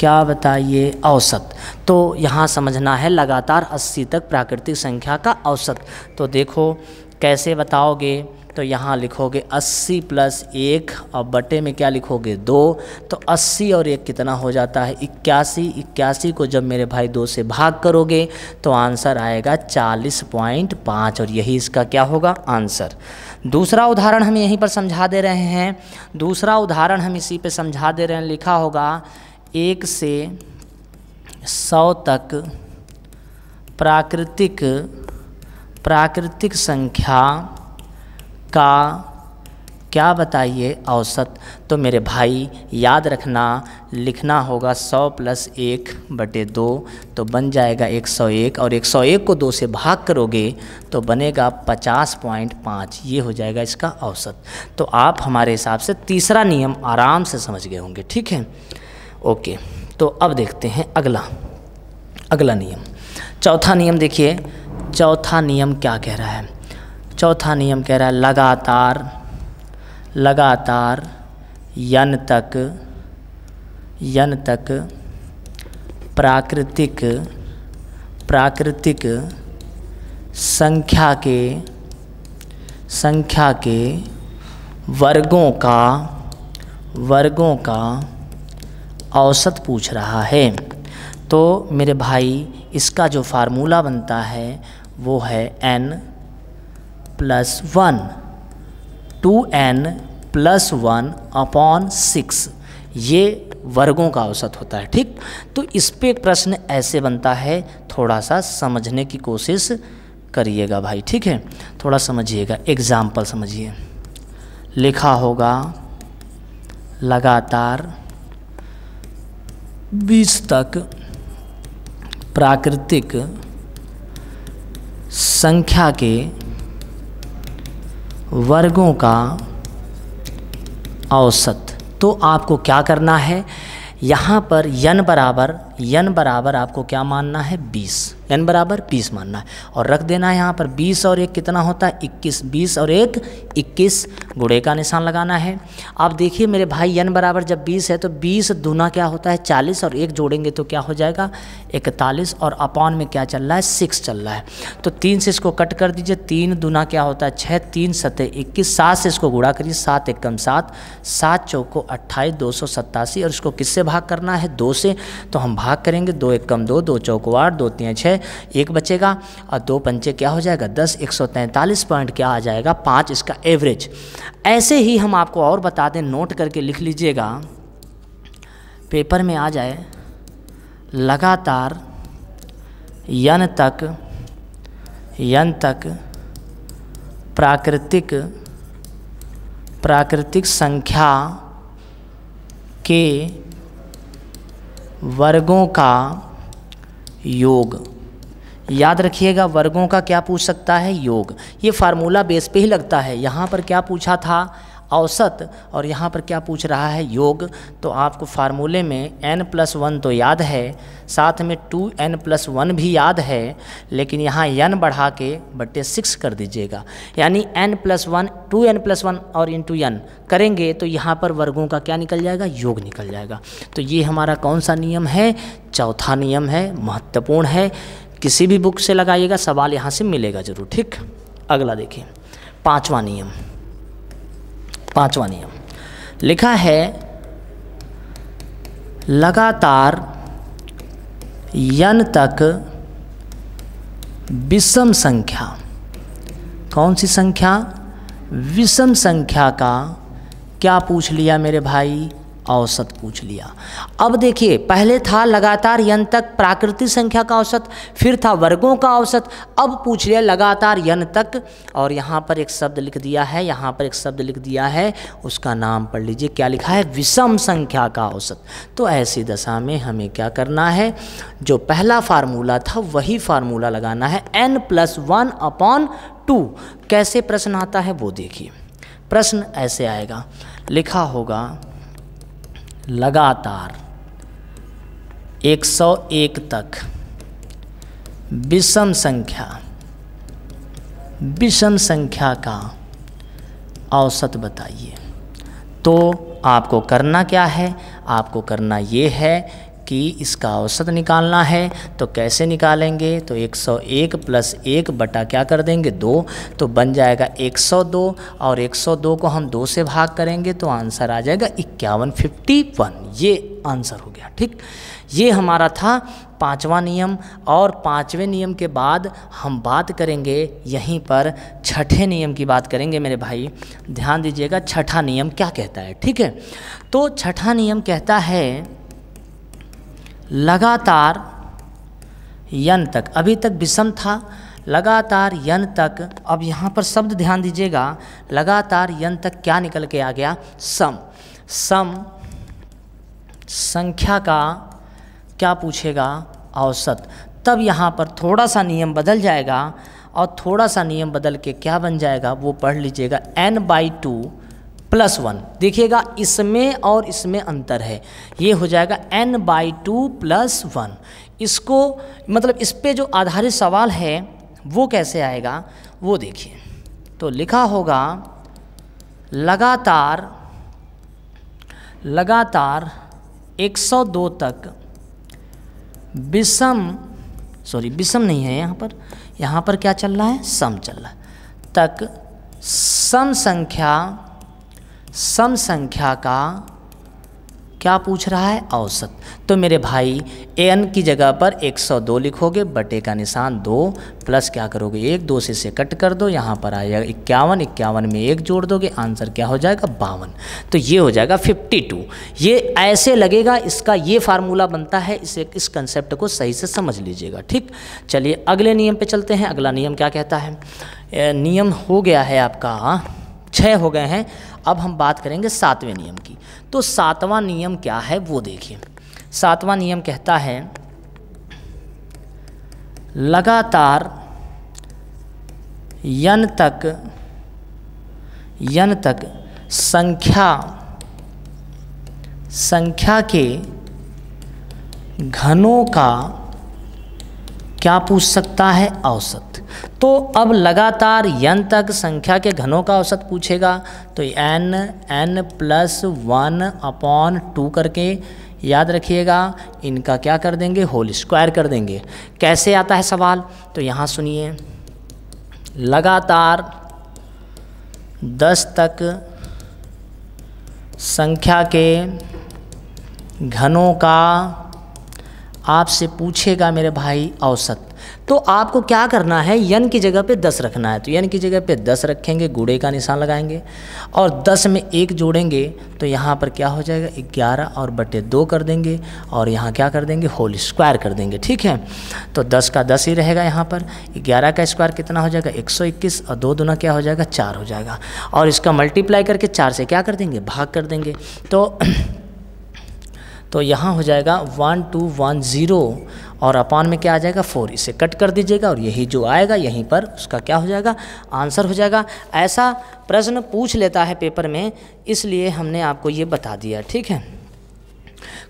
क्या बताइए, औसत। तो यहाँ समझना है लगातार 80 तक प्राकृतिक संख्या का औसत। तो देखो कैसे बताओगे, तो यहाँ लिखोगे 80 + 1 और बटे में क्या लिखोगे 2, तो 80 और 1 कितना हो जाता है 81। 81 को जब मेरे भाई 2 से भाग करोगे तो आंसर आएगा 40.5, और यही इसका क्या होगा आंसर। दूसरा उदाहरण हम यहीं पर समझा दे रहे हैं, दूसरा उदाहरण हम इसी पे समझा दे रहे हैं। लिखा होगा 1 से 100 तक प्राकृतिक संख्या का क्या बताइए औसत। तो मेरे भाई याद रखना, लिखना होगा 100 + 1/2, तो बन जाएगा 101, और 101 को 2 से भाग करोगे तो बनेगा 50.5। ये हो जाएगा इसका औसत। तो आप हमारे हिसाब से तीसरा नियम आराम से समझ गए होंगे, ठीक है, ओके। तो अब देखते हैं अगला नियम। चौथा नियम देखिए, चौथा नियम क्या कह रहा है। चौथा नियम कह रहा है लगातार n तक प्राकृतिक संख्या के वर्गों का औसत पूछ रहा है। तो मेरे भाई इसका जो फार्मूला बनता है वो है n+1, 2n +1/6 ये वर्गों का औसत होता है। ठीक, तो इस पे प्रश्न ऐसे बनता है, थोड़ा सा समझने की कोशिश करिएगा भाई। ठीक है, थोड़ा समझिएगा, एग्जाम्पल समझिए। लिखा होगा लगातार 20 तक प्राकृतिक संख्या के वर्गों का औसत। तो आपको क्या करना है, यहाँ पर n बराबर आपको क्या मानना है, 20, n बराबर 20 मानना है और रख देना है यहाँ पर 20 और 1 कितना होता है, 21, 20 और 1 21, गुणे का निशान लगाना है। अब देखिए मेरे भाई n बराबर जब 20 है तो 20 दूना क्या होता है 40 और 1 जोड़ेंगे तो क्या हो जाएगा 41 और अपॉन में क्या चल रहा है 6 चल रहा है। तो 3 से इसको कट कर दीजिए, 3 दूना क्या होता है 6, 3 7 21, 7 से इसको गुणा करिए, 7 एकम 7, 7 चौको 28, 287 और इसको किससे भाग करना है 2 से, तो हम भाग करेंगे 2 एकम 2, 2 चौको 8, 2 3 6, 1 बचेगा और 2 पंचे क्या हो जाएगा 10, 143 पॉइंट क्या आ जाएगा 5 इसका एवरेज। ऐसे ही हम आपको और बता दें, नोट करके लिख लीजिएगा, पेपर में आ जाए, लगातार n तक प्राकृतिक संख्या के वर्गों का योग। याद रखिएगा, वर्गों का क्या पूछ सकता है, योग। ये फार्मूला बेस पे ही लगता है। यहाँ पर क्या पूछा था, औसत, और यहाँ पर क्या पूछ रहा है, योग। तो आपको फार्मूले में n+1 तो याद है, साथ में 2n+1 भी याद है, लेकिन यहाँ n बढ़ा के बट्टे 6 कर दीजिएगा, यानी n+1 2n+1 और इंटू n करेंगे तो यहाँ पर वर्गों का क्या निकल जाएगा, योग निकल जाएगा। तो ये हमारा कौन सा नियम है, चौथा नियम है, महत्वपूर्ण है। किसी भी बुक से लगाइएगा, सवाल यहाँ से मिलेगा जरूर। ठीक, अगला देखिए, पांचवा नियम लिखा है, लगातार n तक विषम संख्या, कौन सी संख्या, विषम संख्या का क्या पूछ लिया मेरे भाई, औसत पूछ लिया। अब देखिए, पहले था लगातार n तक प्राकृतिक संख्या का औसत, फिर था वर्गों का औसत, अब पूछ लिया लगातार n तक, और यहाँ पर एक शब्द लिख दिया है, उसका नाम पढ़ लीजिए, क्या लिखा है, विषम संख्या का औसत। तो ऐसी दशा में हमें क्या करना है, जो पहला फार्मूला था वही फार्मूला लगाना है, n+1/2। कैसे प्रश्न आता है वो देखिए, प्रश्न ऐसे आएगा, लिखा होगा लगातार 101 तक विषम संख्या का औसत बताइए। तो आपको करना क्या है, आपको करना ये है कि इसका औसत निकालना है। तो कैसे निकालेंगे, तो 101 + 1 बटा क्या कर देंगे 2, तो बन जाएगा 102, और 102 को हम 2 से भाग करेंगे तो आंसर आ जाएगा 51, ये आंसर हो गया। ठीक, ये हमारा था पांचवा नियम। और पांचवें नियम के बाद हम बात करेंगे यहीं पर छठे नियम की बात करेंगे मेरे भाई, ध्यान दीजिएगा। छठा नियम क्या कहता है, ठीक है। तो छठा नियम कहता है लगातार n तक, अभी तक विषम था, लगातार n तक, अब यहाँ पर शब्द ध्यान दीजिएगा, लगातार n तक क्या निकल के आ गया, सम संख्या का क्या पूछेगा, औसत। तब यहाँ पर थोड़ा सा नियम बदल जाएगा, और थोड़ा सा नियम बदल के क्या बन जाएगा वो पढ़ लीजिएगा, n/2 + 1। देखिएगा इसमें और इसमें अंतर है, ये हो जाएगा n/2 + 1। इसको मतलब इस पे जो आधारित सवाल है वो कैसे आएगा वो देखिए। तो लिखा होगा लगातार 102 तक विषम नहीं है, यहाँ पर क्या चल रहा है, सम चल रहा है, तक सम संख्या का क्या पूछ रहा है, औसत। तो मेरे भाई n की जगह पर 102 लिखोगे, बटे का निशान 2 प्लस क्या करोगे 1, 2 से इसे कट कर दो, यहाँ पर आ जाएगा 51, 51 में 1 जोड़ दोगे, आंसर क्या हो जाएगा 52। तो ये हो जाएगा 52। ये ऐसे लगेगा, इसका ये फार्मूला बनता है, इस कंसेप्ट को सही से समझ लीजिएगा। ठीक, चलिए अगले नियम पे चलते हैं। अगला नियम क्या कहता है? नियम हो गया है आपका 6 हो गए हैं। अब हम बात करेंगे 7वें नियम की। तो 7वां नियम क्या है वो देखिए। 7वां नियम कहता है लगातार n तक संख्या के घनों का क्या पूछ सकता है? औसत। तो अब लगातार n तक संख्या के घनों का औसत पूछेगा, तो n प्लस 1/2 करके याद रखिएगा, इनका क्या कर देंगे? होल स्क्वायर कर देंगे। कैसे आता है सवाल? तो यहाँ सुनिए, लगातार 10 तक संख्या के घनों का आपसे पूछेगा मेरे भाई औसत। तो आपको क्या करना है? n की जगह पे 10 रखना है, तो n की जगह पे 10 रखेंगे, गुणे का निशान लगाएंगे और 10 में 1 जोड़ेंगे, तो यहाँ पर क्या हो जाएगा 11 और बटे 2 कर देंगे और यहाँ क्या कर देंगे? होल स्क्वायर कर देंगे। ठीक है, तो 10 का 10 ही रहेगा, यहाँ पर 11 का स्क्वायर कितना हो जाएगा? 121 और 2 दूना क्या हो जाएगा? 4 हो जाएगा और इसका मल्टीप्लाई करके 4 से क्या कर देंगे? भाग कर देंगे। तो यहाँ हो जाएगा 1210 और अपान में क्या आ जाएगा? 4। इसे कट कर दीजिएगा और यही जो आएगा यहीं पर उसका क्या हो जाएगा? आंसर हो जाएगा। ऐसा प्रश्न पूछ लेता है पेपर में, इसलिए हमने आपको ये बता दिया। ठीक है,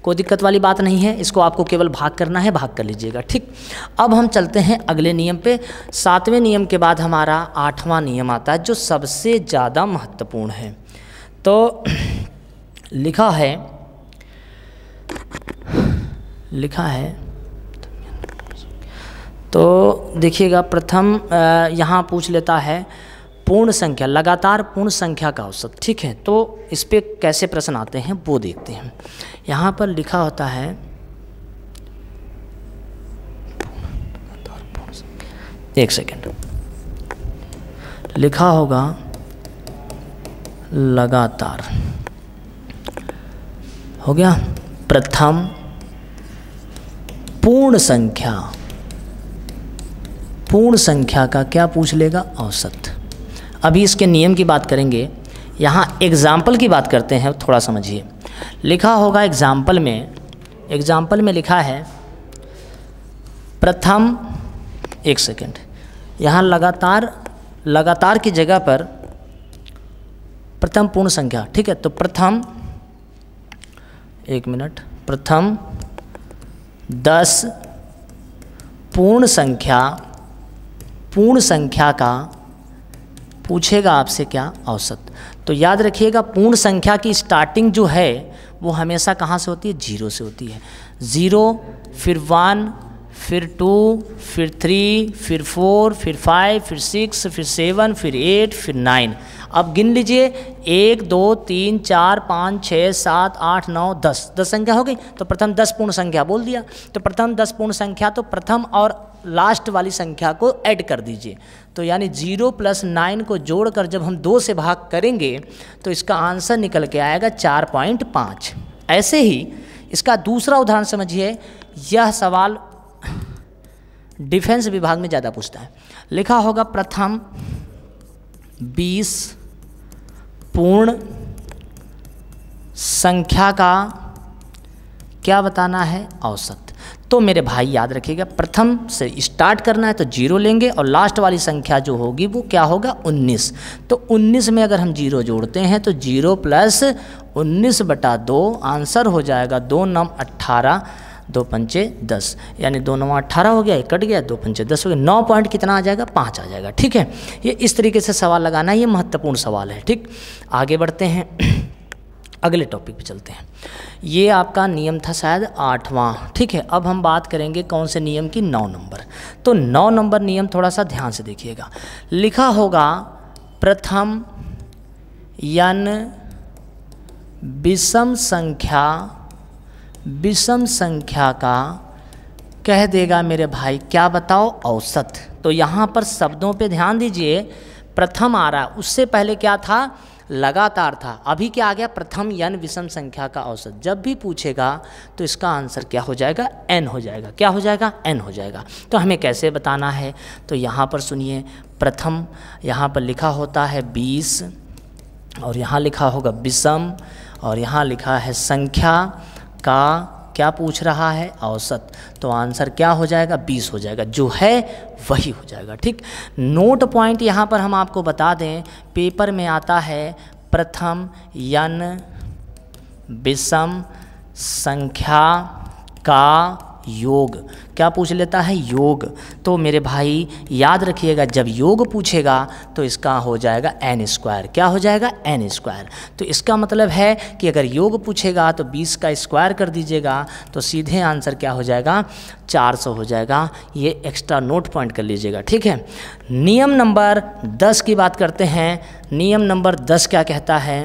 कोई दिक्कत वाली बात नहीं है, इसको आपको केवल भाग करना है, भाग कर लीजिएगा। ठीक, अब हम चलते हैं अगले नियम पे। 7वें नियम के बाद हमारा 8वां नियम आता है जो सबसे ज़्यादा महत्वपूर्ण है। तो लिखा है तो देखिएगा, प्रथम यहाँ पूछ लेता है पूर्ण संख्या, लगातार पूर्ण संख्या का औसत। ठीक है, तो इस पे कैसे प्रश्न आते हैं वो देखते हैं। यहाँ पर लिखा होता है एक सेकेंड, लिखा होगा लगातार, हो गया प्रथम पूर्ण संख्या का क्या पूछ लेगा? औसत। अभी इसके नियम की बात करेंगे, यहाँ एग्जाम्पल की बात करते हैं, थोड़ा समझिए। लिखा होगा एग्जाम्पल में लिखा है प्रथम, एक सेकेंड, यहाँ लगातार की जगह पर प्रथम पूर्ण संख्या। ठीक है, तो प्रथम, एक मिनट, प्रथम 10 पूर्ण संख्या का पूछेगा आपसे क्या? औसत। तो याद रखिएगा, पूर्ण संख्या की स्टार्टिंग जो है वो हमेशा कहाँ से होती है? 0 से होती है। 0, फिर 1, फिर 2, फिर 3, फिर 4, फिर 5, फिर 6, फिर 7, फिर 8, फिर 9। अब गिन लीजिए, 1, 2, 3, 4, 5, 6, 7, 8, 9, 10 संख्या हो गई। तो प्रथम 10 पूर्ण संख्या बोल दिया। तो प्रथम 10 पूर्ण संख्या, तो प्रथम और लास्ट वाली संख्या को ऐड कर दीजिए। तो यानी 0 + 9 को जोड़कर जब हम 2 से भाग करेंगे तो इसका आंसर निकल के आएगा 4.5। ऐसे ही इसका दूसरा उदाहरण समझिए। यह सवाल डिफेंस विभाग में ज़्यादा पूछता है। लिखा होगा प्रथम 20 पूर्ण संख्या का क्या बताना है? औसत। तो मेरे भाई याद रखिएगा, प्रथम से स्टार्ट करना है तो 0 लेंगे और लास्ट वाली संख्या जो होगी वो क्या होगा? 19। तो 19 में अगर हम 0 जोड़ते हैं तो 0 + 19/2 आंसर हो जाएगा 2 9 18, 2 पंचे 10, यानी 2 9 18 हो गया, कट गया, 2 पंचे 10 हो गया। 9 पॉइंट कितना आ जाएगा? 5 आ जाएगा। ठीक है, ये इस तरीके से सवाल लगाना है, ये महत्वपूर्ण सवाल है। ठीक, आगे बढ़ते हैं, अगले टॉपिक पे चलते हैं। ये आपका नियम था शायद 8वां। ठीक है, अब हम बात करेंगे कौन से नियम की? 9 नंबर। तो 9 नंबर नियम थोड़ा सा ध्यान से देखिएगा। लिखा होगा प्रथम n विषम संख्या विषम संख्या का कह देगा मेरे भाई क्या बताओ, औसत। तो यहाँ पर शब्दों पे ध्यान दीजिए, प्रथम आ रहा, उससे पहले क्या था, लगातार था, अभी क्या आ गया, प्रथम n विषम संख्या का औसत। जब भी पूछेगा तो इसका आंसर क्या हो जाएगा, n हो जाएगा। क्या हो जाएगा, n हो जाएगा। तो हमें कैसे बताना है, तो यहाँ पर सुनिए, प्रथम यहाँ पर लिखा होता है 20 और यहाँ लिखा होगा विषम और यहाँ लिखा है संख्या का क्या पूछ रहा है, औसत। तो आंसर क्या हो जाएगा, 20 हो जाएगा, जो है वही हो जाएगा। ठीक, नोट पॉइंट यहाँ पर हम आपको बता दें, पेपर में आता है प्रथम n विषम संख्या का योग, क्या पूछ लेता है, योग। तो मेरे भाई याद रखिएगा, जब योग पूछेगा तो इसका हो जाएगा n²। क्या हो जाएगा, n²। तो इसका मतलब है कि अगर योग पूछेगा तो 20 का स्क्वायर कर दीजिएगा, तो सीधे आंसर क्या हो जाएगा, 400 हो जाएगा। ये एक्स्ट्रा नोट पॉइंट कर लीजिएगा। ठीक है, नियम नंबर 10 की बात करते हैं। नियम नंबर 10 क्या कहता है,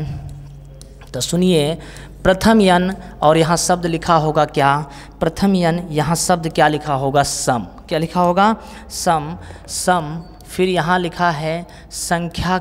तो सुनिए, प्रथम n और यहाँ शब्द लिखा होगा क्या, प्रथम n, यहाँ शब्द क्या लिखा होगा, सम। क्या लिखा होगा, सम। सम, फिर यहाँ लिखा है संख्या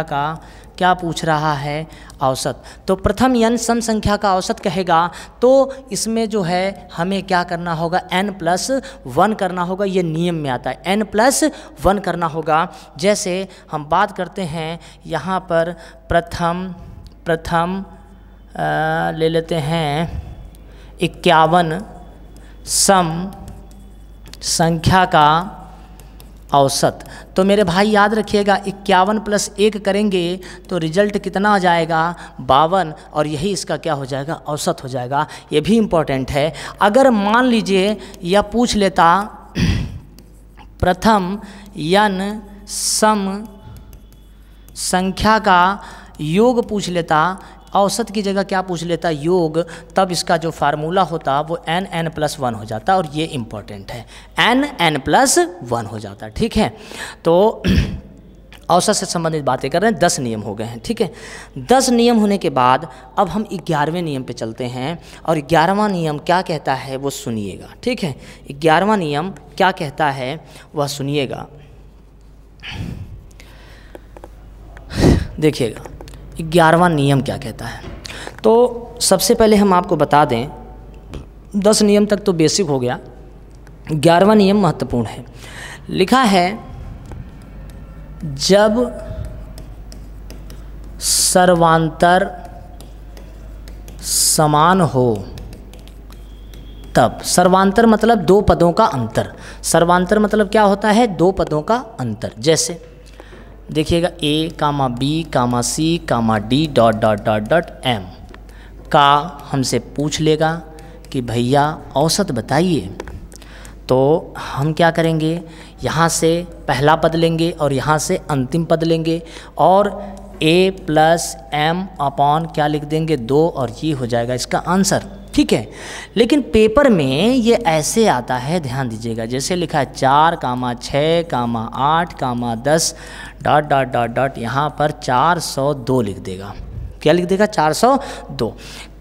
का क्या पूछ रहा है, औसत। तो प्रथम n सम संख्या का औसत कहेगा तो इसमें जो है हमें क्या करना होगा, n+1 करना होगा। ये नियम में आता है, n+1 करना होगा। जैसे हम बात करते हैं यहाँ पर प्रथम ले लेते हैं 51 सम संख्या का औसत। तो मेरे भाई याद रखिएगा, 51 + 1 करेंगे तो रिजल्ट कितना आ जाएगा, 52, और यही इसका क्या हो जाएगा, औसत हो जाएगा। ये भी इम्पोर्टेंट है। अगर मान लीजिए यह पूछ लेता प्रथम n सम संख्या का योग पूछ लेता, औसत की जगह क्या पूछ लेता, योग, तब इसका जो फार्मूला होता वो n+1 हो जाता, और ये इम्पोर्टेंट है, n+1 हो जाता। ठीक है, तो औसत से संबंधित बातें कर रहे हैं, 10 नियम हो गए हैं। ठीक है, 10 नियम होने के बाद अब हम 11वें नियम पे चलते हैं, और 11वां नियम क्या कहता है वो सुनिएगा। ठीक है, 11वां नियम क्या कहता है वह सुनिएगा, देखिएगा 11वां नियम क्या कहता है। तो सबसे पहले हम आपको बता दें, 10 नियम तक तो बेसिक हो गया, 11वां नियम महत्वपूर्ण है। लिखा है जब सर्वांतर समान हो तब, सर्वांतर मतलब दो पदों का अंतर, सर्वांतर मतलब क्या होता है, दो पदों का अंतर। जैसे देखिएगा A, B, C, D ... M का हमसे पूछ लेगा कि भैया औसत बताइए, तो हम क्या करेंगे, यहाँ से पहला पद लेंगे और यहाँ से अंतिम पद लेंगे और A + M/ क्या लिख देंगे, 2, और ये हो जाएगा इसका आंसर। ठीक है, लेकिन पेपर में ये ऐसे आता है, ध्यान दीजिएगा, जैसे लिखा है 4, 6, 8, 10 ... यहाँ पर 402 लिख देगा। क्या लिख देगा, 402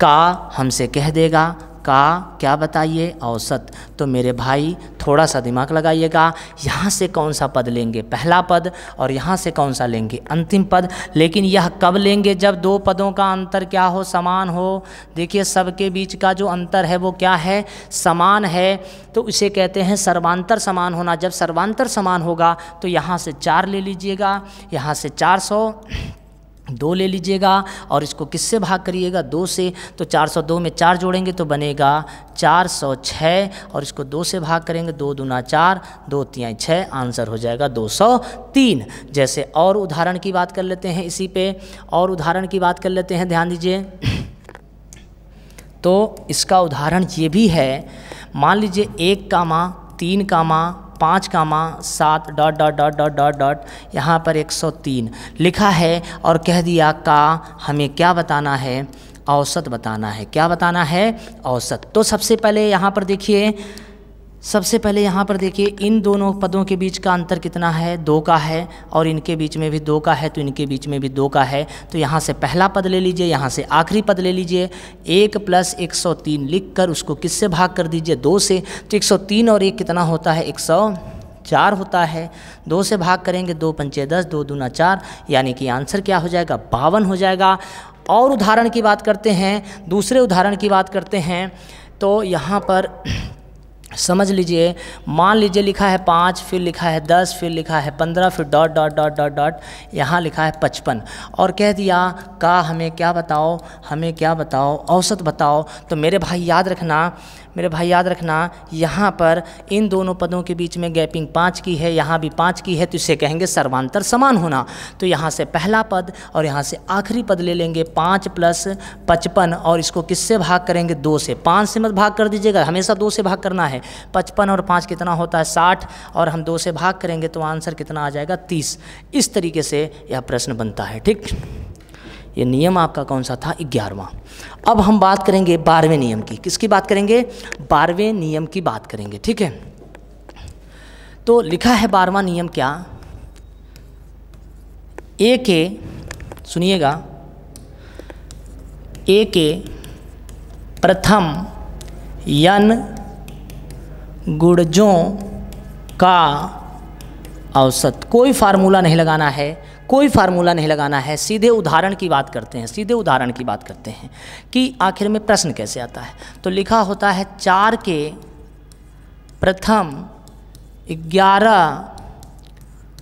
का हमसे कह देगा का क्या बताइए, औसत। तो मेरे भाई थोड़ा सा दिमाग लगाइएगा, यहाँ से कौन सा पद लेंगे, पहला पद, और यहाँ से कौन सा लेंगे, अंतिम पद। लेकिन यह कब लेंगे, जब दो पदों का अंतर क्या हो, समान हो। देखिए सबके बीच का जो अंतर है वो क्या है, समान है, तो इसे कहते हैं सर्वांतर समान होना। जब सर्वांतर समान होगा तो यहाँ से 4 ले लीजिएगा, यहाँ से 402 ले लीजिएगा, और इसको किससे भाग करिएगा, 2 से। तो 402 में 4 जोड़ेंगे तो बनेगा 406, और इसको 2 से भाग करेंगे, 2 दूना 4, 2 तियां 6, आंसर हो जाएगा 203। जैसे और उदाहरण की बात कर लेते हैं, इसी पे और उदाहरण की बात कर लेते हैं, ध्यान दीजिए। तो इसका उदाहरण ये भी है, मान लीजिए 1, 3, 5, 7 ... यहाँ पर 103 लिखा है और कह दिया का हमें क्या बताना है, औसत बताना है। क्या बताना है, औसत। तो सबसे पहले यहाँ पर देखिए सबसे पहले यहाँ पर देखिए इन दोनों पदों के बीच का अंतर कितना है, 2 का है, और इनके बीच में भी 2 का है, तो इनके बीच में भी 2 का है। तो यहाँ से पहला पद ले लीजिए, यहाँ से आखिरी पद ले लीजिए। 1 + 103 लिख कर उसको किससे भाग कर दीजिए, 2 से। तो 103 और 1 कितना होता है, 104 होता है। 2 से भाग करेंगे, 2 × 5 = 10, 2 × 2 = 4, यानी कि आंसर क्या हो जाएगा, 52 हो जाएगा। और उदाहरण की बात करते हैं, दूसरे उदाहरण की बात करते हैं। तो यहाँ पर समझ लीजिए, मान लीजिए लिखा है 5, फिर लिखा है 10, फिर लिखा है 15, फिर dot dot dot dot dot, यहाँ लिखा है 55, और कह दिया का हमें क्या बताओ, हमें क्या बताओ, औसत बताओ। तो मेरे भाई याद रखना, यहाँ पर इन दोनों पदों के बीच में गैपिंग 5 की है, यहाँ भी 5 की है, तो इसे कहेंगे सर्वांतर समान होना। तो यहाँ से पहला पद और यहाँ से आखिरी पद ले लेंगे, 5 + 55, और इसको किससे भाग करेंगे, 2 से। 5 से मत भाग कर दीजिएगा, हमेशा 2 से भाग करना है। 55 और 5 कितना होता है, 60, और हम 2 से भाग करेंगे तो आंसर कितना आ जाएगा, 30। इस तरीके से यह प्रश्न बनता है। ठीक, ये नियम आपका कौन सा था, 11वां। अब हम बात करेंगे 12वें नियम की। किसकी बात करेंगे, 12वें नियम की बात करेंगे। ठीक है, तो लिखा है 12वां नियम क्या, ए के, सुनिएगा, ए के प्रथम n गुणजों का औसत। कोई फार्मूला नहीं लगाना है, कोई फार्मूला नहीं लगाना है, सीधे उदाहरण की बात करते हैं, सीधे उदाहरण की बात करते हैं कि आखिर में प्रश्न कैसे आता है। तो लिखा होता है 4 के प्रथम 11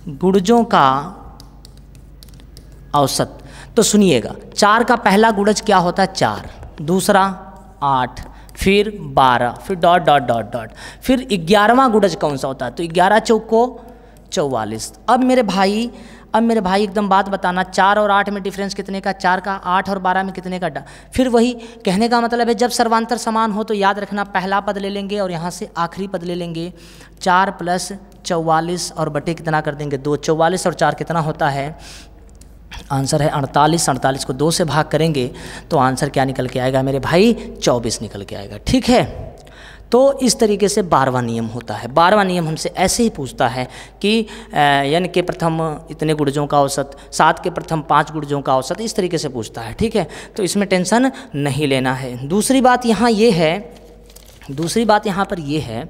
गुणजों का औसत। तो सुनिएगा, 4 का पहला गुणज क्या होता है, 4, दूसरा 8, फिर 12, फिर डॉट डॉट डॉट डॉट, फिर 11वां गुणज कौन सा होता है, तो 11 चौको 44। अब मेरे भाई एकदम बात बताना, 4 और 8 में डिफरेंस कितने का, 4 का, 8 और 12 में कितने का, फिर वही कहने का मतलब है जब सर्वांतर समान हो तो याद रखना पहला पद ले लेंगे और यहाँ से आखिरी पद ले लेंगे। 4 + 44 और बटे कितना कर देंगे, 2। 44 और 4 कितना होता है, आंसर है 48। 48 को 2 से भाग करेंगे तो आंसर क्या निकल के आएगा मेरे भाई, 24 निकल के आएगा। ठीक है, तो इस तरीके से 12वां नियम होता है। 12वां नियम हमसे ऐसे ही पूछता है कि n के प्रथम इतने गुणजों का औसत, 7 के प्रथम 5 गुणजों का औसत, इस तरीके से पूछता है। ठीक है, तो इसमें टेंशन नहीं लेना है। दूसरी बात यहाँ पर ये है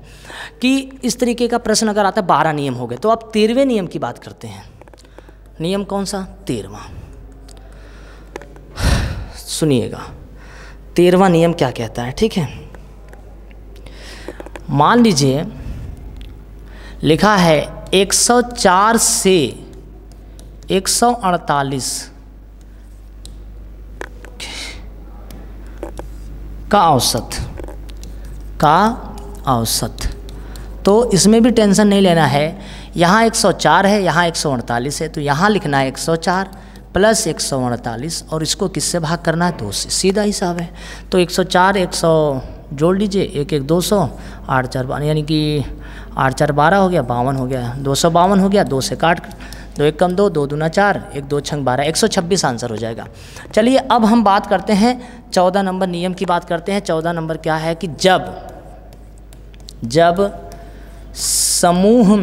कि इस तरीके का प्रश्न अगर आता है, 12 नियम हो गए, तो अब 13वें नियम की बात करते हैं। नियम कौन सा, 13वां। सुनिएगा 13वां नियम क्या कहता है। ठीक है, मान लीजिए लिखा है 104 से 148 का औसत, तो इसमें भी टेंशन नहीं लेना है। यहाँ 104 है, यहाँ 148 है, तो यहाँ लिखना है 104 + 148 और इसको किससे भाग करना है, 2 से। सीधा हिसाब है। तो 104 100 जोड़ लीजिए, 1 1 200, 8 4 12, यानी कि 8 4 12 हो गया, 52 हो गया, 252 हो गया। 2 से काट, 2 1 कम 2, 2 दूना 4, 1 2 6 12, 126 आंसर हो जाएगा। चलिए अब हम बात करते हैं 14 नंबर नियम की बात करते हैं। 14 नंबर क्या है कि जब समूह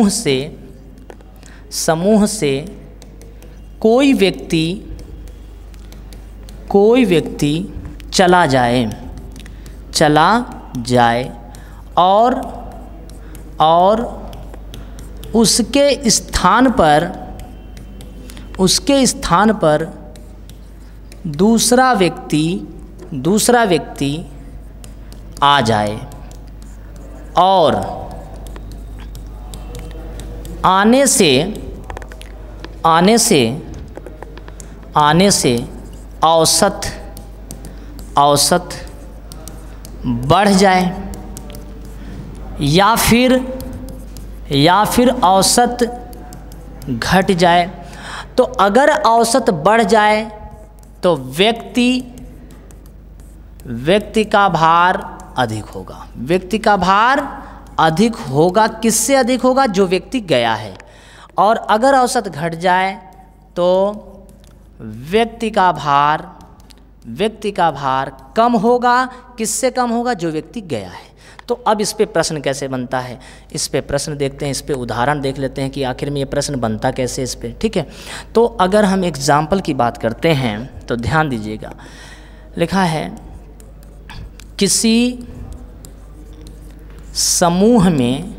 से कोई व्यक्ति चला जाए और उसके स्थान पर दूसरा व्यक्ति आ जाए और आने से औसत बढ़ जाए या फिर औसत घट जाए। तो अगर औसत बढ़ जाए तो व्यक्ति का भार अधिक होगा। व्यक्ति का भार अधिक होगा, किससे अधिक होगा, जो व्यक्ति गया है। और अगर औसत घट जाए तो व्यक्ति का भार कम होगा, किससे कम होगा? जो व्यक्ति गया है। तो अब इस पे प्रश्न कैसे बनता है, इस पे प्रश्न देखते हैं, इस पे उदाहरण देख लेते हैं कि आखिर में ये प्रश्न बनता कैसे इस पे। ठीक है, तो अगर हम एग्जाम्पल की बात करते हैं तो ध्यान दीजिएगा, लिखा है किसी समूह में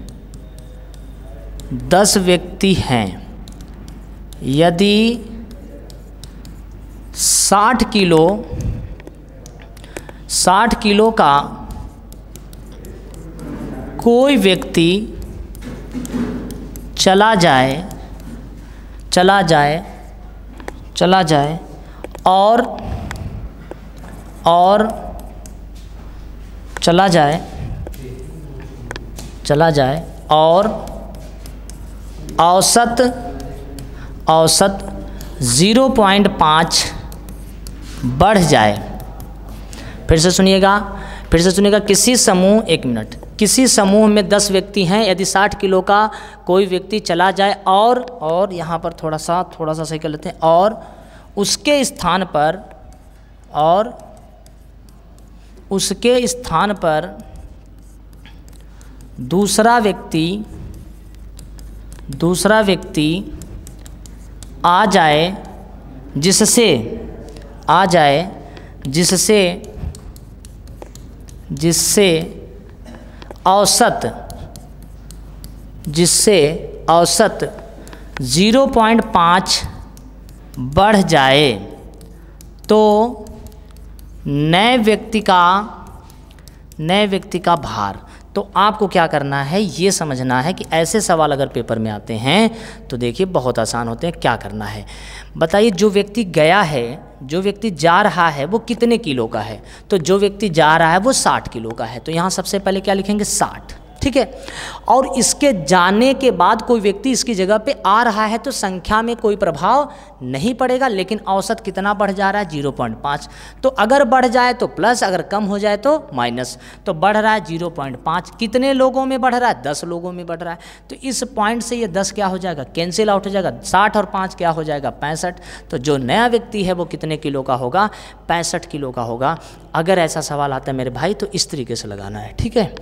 10 व्यक्ति हैं, यदि 60 किलो का कोई व्यक्ति चला जाए और औसत 0.5 बढ़ जाए। फिर से सुनिएगा, किसी समूह में 10 व्यक्ति हैं, यदि 60 किलो का कोई व्यक्ति चला जाए और यहाँ पर थोड़ा सा सही कर लेते हैं, और उसके स्थान पर दूसरा व्यक्ति आ जाए जिससे औसत 0.5 बढ़ जाए, तो नए व्यक्ति का भार। तो आपको क्या करना है, ये समझना है कि ऐसे सवाल अगर पेपर में आते हैं तो देखिए बहुत आसान होते हैं। क्या करना है बताइए, जो व्यक्ति गया है, जो व्यक्ति जा रहा है वो कितने किलो का है? तो जो व्यक्ति जा रहा है वो 60 किलो का है, तो यहाँ सबसे पहले क्या लिखेंगे? 60। ठीक है, और इसके जाने के बाद कोई व्यक्ति इसकी जगह पे आ रहा है तो संख्या में कोई प्रभाव नहीं पड़ेगा, लेकिन औसत कितना बढ़ जा रहा है? 0.5। तो अगर बढ़ जाए तो प्लस, अगर कम हो जाए तो माइनस। तो बढ़ रहा है 0.5, कितने लोगों में बढ़ रहा है? 10 लोगों में बढ़ रहा है। तो इस पॉइंट से ये 10 क्या हो जाएगा? कैंसिल आउट हो जाएगा। 60 और 5 क्या हो जाएगा? 65। तो जो नया व्यक्ति है वो कितने किलो का होगा? 65 किलो का होगा। अगर ऐसा सवाल आता है मेरे भाई तो इस तरीके से लगाना है। ठीक है,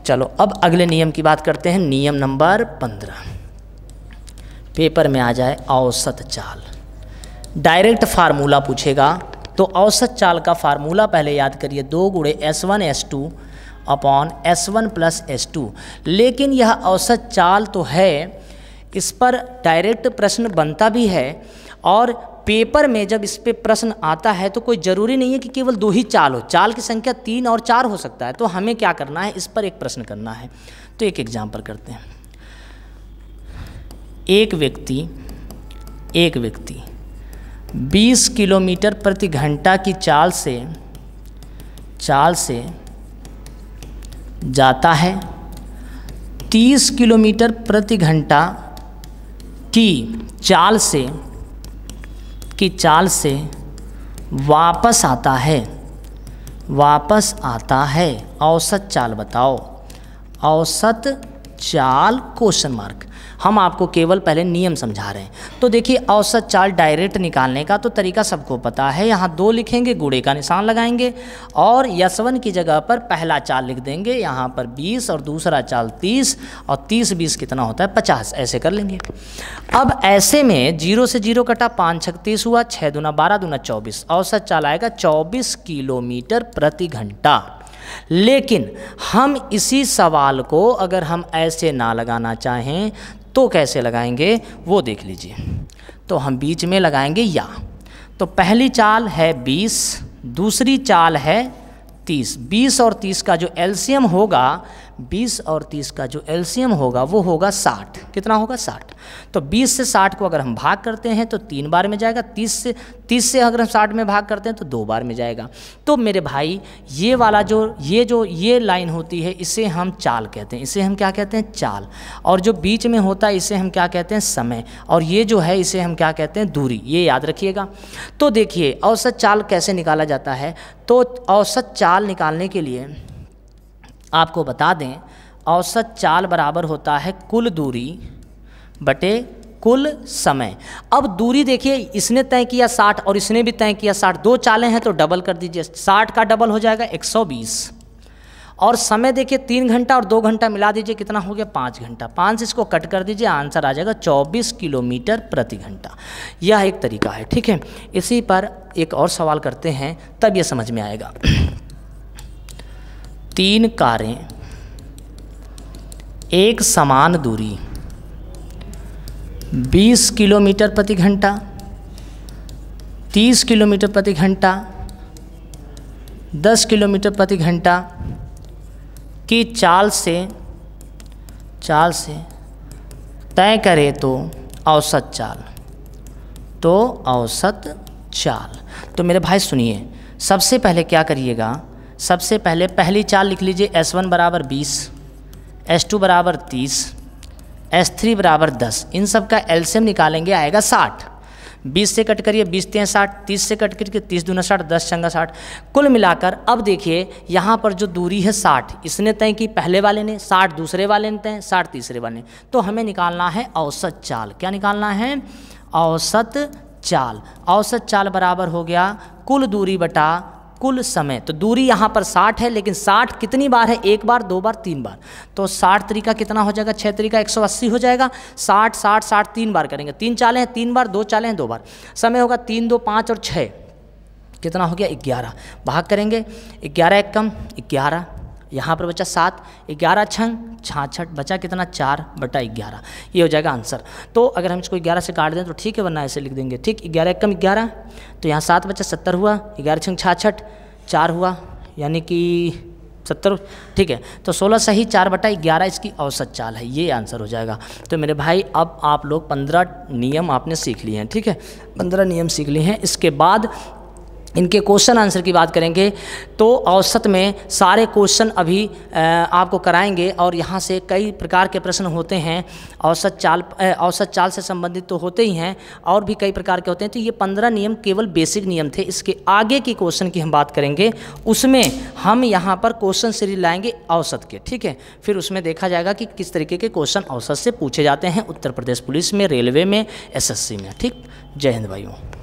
चलो अब अगले नियम की बात करते हैं। नियम नंबर 15 पेपर में आ जाए, औसत चाल। डायरेक्ट फार्मूला पूछेगा तो औसत चाल का फार्मूला पहले याद करिए, 2 गुणे S1 S2 upon S1 plus S2। लेकिन यह औसत चाल तो है, इस पर डायरेक्ट प्रश्न बनता भी है, और पेपर में जब इस पे प्रश्न आता है तो कोई ज़रूरी नहीं है कि केवल 2 ही चाल हो, चाल की संख्या 3 और 4 हो सकता है। तो हमें क्या करना है, इस पर एक प्रश्न करना है। तो एक एग्जाम्पल करते हैं। एक व्यक्ति 20 किलोमीटर प्रति घंटा की चाल से जाता है, 30 किलोमीटर प्रति घंटा की चाल से वापस आता है। औसत चाल बताओ। औसत चाल क्वेश्चन मार्क। हम आपको केवल पहले नियम समझा रहे हैं। तो देखिए, औसत चाल डायरेक्ट निकालने का तो तरीका सबको पता है। यहाँ 2 लिखेंगे, गुणे का निशान लगाएंगे और S1 की जगह पर पहला चाल लिख देंगे, यहाँ पर 20 और दूसरा चाल 30, और 30 20 कितना होता है? 50। ऐसे कर लेंगे। अब ऐसे में 0 से 0 कटा, 5 6 30 हुआ, 6 दूना 12 दूना 24। औसत चाल आएगा 24 किलोमीटर प्रति घंटा। लेकिन हम इसी सवाल को अगर हम ऐसे ना लगाना चाहें तो कैसे लगाएंगे वो देख लीजिए। तो हम बीच में लगाएंगे या। तो पहली चाल है 20, दूसरी चाल है 30। 20 और 30 का जो एलसीएम होगा, 20 और 30 का जो एलसीएम होगा वो होगा 60। कितना होगा? 60। तो 20 से 60 को अगर हम भाग करते हैं तो 3 बार में जाएगा। 30 से अगर हम 60 में भाग करते हैं तो 2 बार में जाएगा। तो मेरे भाई ये वाला ये लाइन होती है, इसे हम चाल कहते हैं। इसे हम क्या कहते हैं? चाल। और जो बीच में होता है इसे हम क्या कहते हैं? समय। और ये जो है इसे हम क्या कहते हैं? दूरी। ये याद रखिएगा। तो देखिए, औसत चाल कैसे निकाला जाता है। तो औसत चाल निकालने के लिए आपको बता दें, औसत चाल बराबर होता है कुल दूरी बटे कुल समय। अब दूरी देखिए, इसने तय किया 60 और इसने भी तय किया 60, दो चालें हैं तो डबल कर दीजिए, 60 का डबल हो जाएगा 120। और समय देखिए 3 घंटा और 2 घंटा मिला दीजिए, कितना हो गया 5 घंटा। 5 से इसको कट कर दीजिए, आंसर आ जाएगा 24 किलोमीटर प्रति घंटा। यह एक तरीका है, ठीक है। इसी पर एक और सवाल करते हैं, तब यह समझ में आएगा। 3 कारें एक समान दूरी 20 किलोमीटर प्रति घंटा, 30 किलोमीटर प्रति घंटा, 10 किलोमीटर प्रति घंटा की चाल से तय करें तो औसत चाल। तो मेरे भाई सुनिए, सबसे पहले क्या करिएगा, सबसे पहले पहली चाल लिख लीजिए, S1 बराबर 20, S2 बराबर 30, S3 बराबर 10। इन सब का एलसीएम निकालेंगे, आएगा 60। 20 से कट करिए, 20 3 60, 30 से कट करिए 30 दूना 60, 10 छंगा 60। कुल मिलाकर अब देखिए यहाँ पर जो दूरी है 60 इसने तय की पहले वाले ने, 60 दूसरे वाले ने तय, 60 तीसरे वाले ने। तो हमें निकालना है औसत चाल। क्या निकालना है? औसत चाल। औसत चाल बराबर हो गया कुल दूरी बटा कुल समय। तो दूरी यहाँ पर 60 है, लेकिन 60 कितनी बार है? 1 बार, 2 बार, 3 बार। तो 60 तरीका कितना हो जाएगा? 6 तरीका 180 हो जाएगा। 60 60 60 3 बार करेंगे, 3 चालें हैं 3 बार, 2 चालें हैं 2 बार। समय होगा 3 2 5 और 6, कितना हो गया? 11। भाग करेंगे, 11 एक कम 11, यहाँ पर बचा 7, 11 छंग 66, बचा कितना? 4 बटा 11। ये हो जाएगा आंसर। तो अगर हम इसको 11 से काट दें तो ठीक है, वरना ऐसे लिख देंगे, ठीक। 11 एक कम 11, तो यहाँ 7 बचा 70 हुआ, 11 छंग 66, 4 हुआ, यानी कि 70, ठीक है। तो 16 सही 4 बटा 11 इसकी औसत चाल है, ये आंसर हो जाएगा। तो मेरे भाई अब आप लोग 15 नियम आपने सीख लिए हैं, ठीक है। 15 नियम सीख लिए हैं। इसके बाद इनके क्वेश्चन आंसर की बात करेंगे तो औसत में सारे क्वेश्चन अभी आपको कराएंगे, और यहाँ से कई प्रकार के प्रश्न होते हैं। औसत चाल से संबंधित तो होते ही हैं, और भी कई प्रकार के होते हैं। तो ये 15 नियम केवल बेसिक नियम थे। इसके आगे की क्वेश्चन की हम बात करेंगे, उसमें हम यहाँ पर क्वेश्चन सीरीज लाएंगे औसत के, ठीक है। फिर उसमें देखा जाएगा कि किस तरीके के क्वेश्चन औसत से पूछे जाते हैं उत्तर प्रदेश पुलिस में, रेलवे में, SSC में, ठीक। जय हिंद भाइयों।